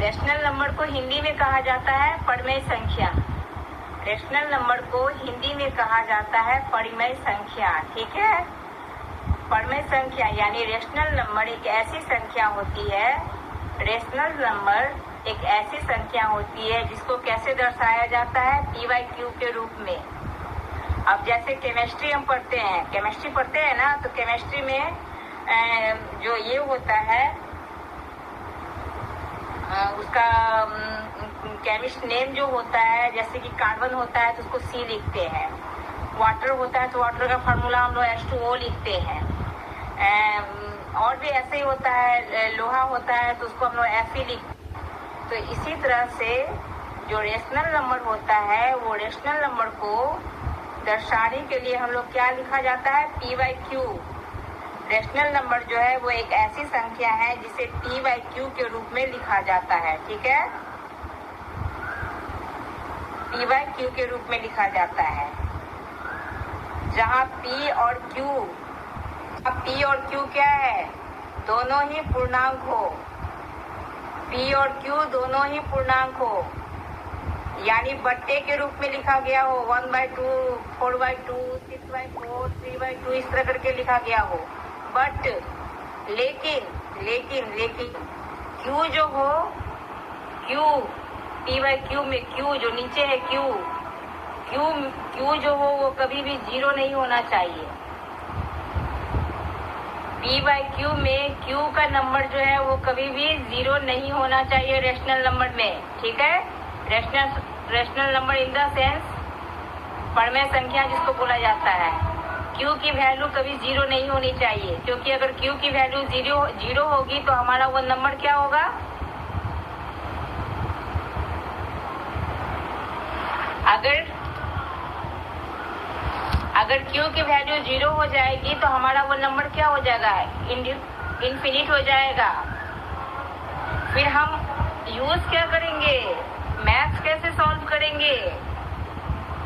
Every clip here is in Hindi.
रेशनल नंबर को हिंदी में कहा जाता है परिमेय संख्या। रेशनल नंबर को हिंदी में कहा जाता है परिमेय संख्या। ठीक है, परिमेय संख्या यानी रेशनल नंबर एक ऐसी संख्या होती है, रेशनल नंबर एक ऐसी संख्या होती है जिसको कैसे दर्शाया जाता है, p/q के रूप में। अब जैसे केमिस्ट्री हम पढ़ते हैं, केमिस्ट्री पढ़ते हैं ना, तो केमिस्ट्री में जो ये होता है उसका केमिस्ट नेम जो होता है, जैसे कि कार्बन होता है तो उसको C लिखते हैं, वाटर होता है तो वाटर का फार्मूला हम लोग H2O लिखते हैं, और भी ऐसे ही होता है, लोहा होता है तो उसको हम लोग Fe लिखते हैं। तो इसी तरह से जो रेशनल नंबर होता है, वो रेशनल नंबर को दर्शाने के लिए हम लोग क्या लिखा जाता है, p/q। रेशनल नंबर जो है वो एक ऐसी संख्या है जिसे p/q के रूप में लिखा जाता है। ठीक है, p/q के रूप में लिखा जाता है, जहाँ p और q, अब p और q क्या है, दोनों ही पूर्णांक हो, p और q दोनों ही पूर्णांक हो, यानी बट्टे के रूप में लिखा गया हो, 1/2, 4/2, 6/4, 3/2 इस तरह करके लिखा गया हो। बट लेकिन Q जो हो, Q p/q में Q जो नीचे है Q जो हो वो कभी भी 0 नहीं होना चाहिए। p/q में Q का नंबर जो है वो कभी भी 0 नहीं होना चाहिए रेशनल नंबर में। ठीक है, rational number in the sense परिमेय संख्या जिसको बोला जाता है, Q की वैल्यू कभी 0 नहीं होनी चाहिए, क्योंकि अगर Q की वैल्यू 0 होगी तो हमारा वो नंबर क्या होगा, अगर Q की वैल्यू 0 हो जाएगी तो हमारा वो नंबर क्या हो जाएगा, इनफिनिट हो जाएगा। फिर हम यूज क्या करेंगे, मैथ्स कैसे सॉल्व करेंगे।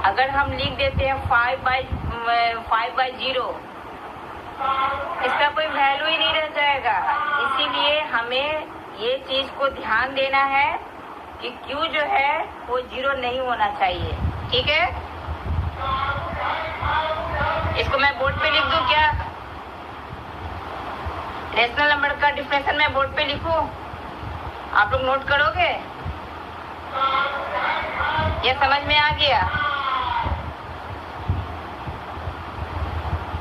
अगर हम लिख देते हैं 5/0, इसका कोई वैल्यू ही नहीं रह जाएगा। इसीलिए हमें ये चीज को ध्यान देना है कि Q जो है वो 0 नहीं होना चाहिए। ठीक है, इसको मैं बोर्ड पे लिख दूं क्या, रेशनल नंबर का डिफिनेशन मैं बोर्ड पे लिखूं, आप लोग नोट करोगे, ये समझ में आ गया,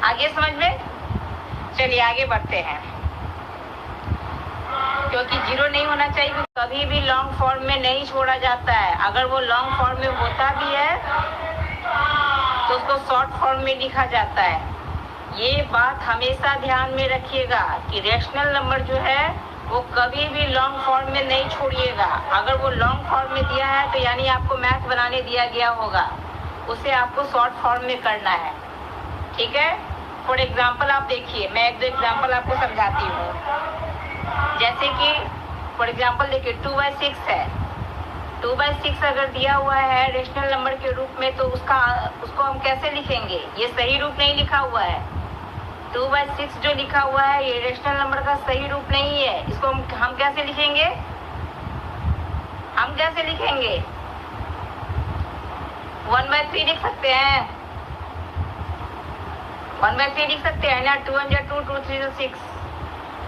आगे समझ में। चलिए आगे बढ़ते हैं, क्योंकि 0 नहीं होना चाहिए, कभी भी लॉन्ग फॉर्म में नहीं छोड़ा जाता है। अगर वो लॉन्ग फॉर्म में होता भी है तो उसको शॉर्ट फॉर्म में लिखा जाता है। ये बात हमेशा ध्यान में रखिएगा कि रेशनल नंबर जो है वो कभी भी लॉन्ग फॉर्म में नहीं छोड़िएगा। अगर वो लॉन्ग फॉर्म में दिया है तो यानी आपको मैथ बनाने दिया गया होगा, उसे आपको शॉर्ट फॉर्म में करना है। ठीक है, फॉर एग्जाम्पल आप देखिए, मैं 1-2 एग्जाम्पल आपको समझाती हूँ। जैसे कि फॉर एग्जाम्पल देखिए 2/6 है, 2/6 अगर दिया हुआ है रेशनल नंबर के रूप में तो उसको हम कैसे लिखेंगे, ये सही रूप नहीं लिखा हुआ है। 2/6 जो लिखा हुआ है ये रेशनल नंबर का सही रूप नहीं है, इसको हम कैसे लिखेंगे, हम कैसे लिखेंगे, 1/3 लिख सकते हैं, 1/3 लिख सकते हैं ना, 2 × 2 2 3 6।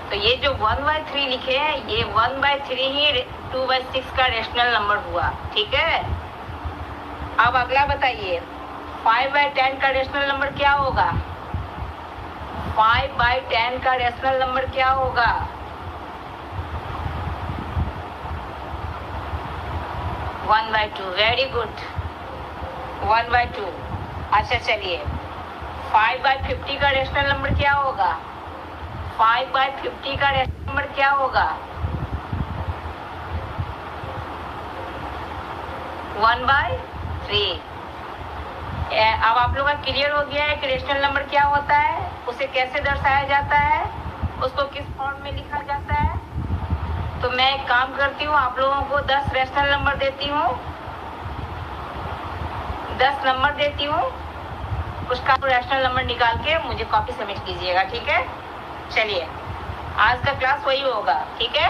तो ये जो 1/3 लिखे हैं ये 1/3 ही 2/6 का रेशनल नंबर हुआ। ठीक है, अब अगला बताइए 5/10 का रेशनल नंबर क्या होगा, 5/10 का रेशनल नंबर क्या होगा, 1/2। Very good, 1/2। अच्छा चलिए 5/50 का रेशनल नंबर क्या होगा, 5/50 का रेशनल नंबर क्या होगा, 1/3। अब आप लोगों का क्लियर हो गया है कि रेशनल नंबर क्या होता है, उसे कैसे दर्शाया जाता है, उसको किस फॉर्म में लिखा जाता है। तो मैं एक काम करती हूँ, आप लोगों को 10 रेशनल नंबर देती हूँ, 10 नंबर देती हूँ, उसका रेशनल नंबर निकाल के मुझे कॉपी सबमिट कीजिएगा। ठीक है, चलिए आज का क्लास वही होगा। ठीक है।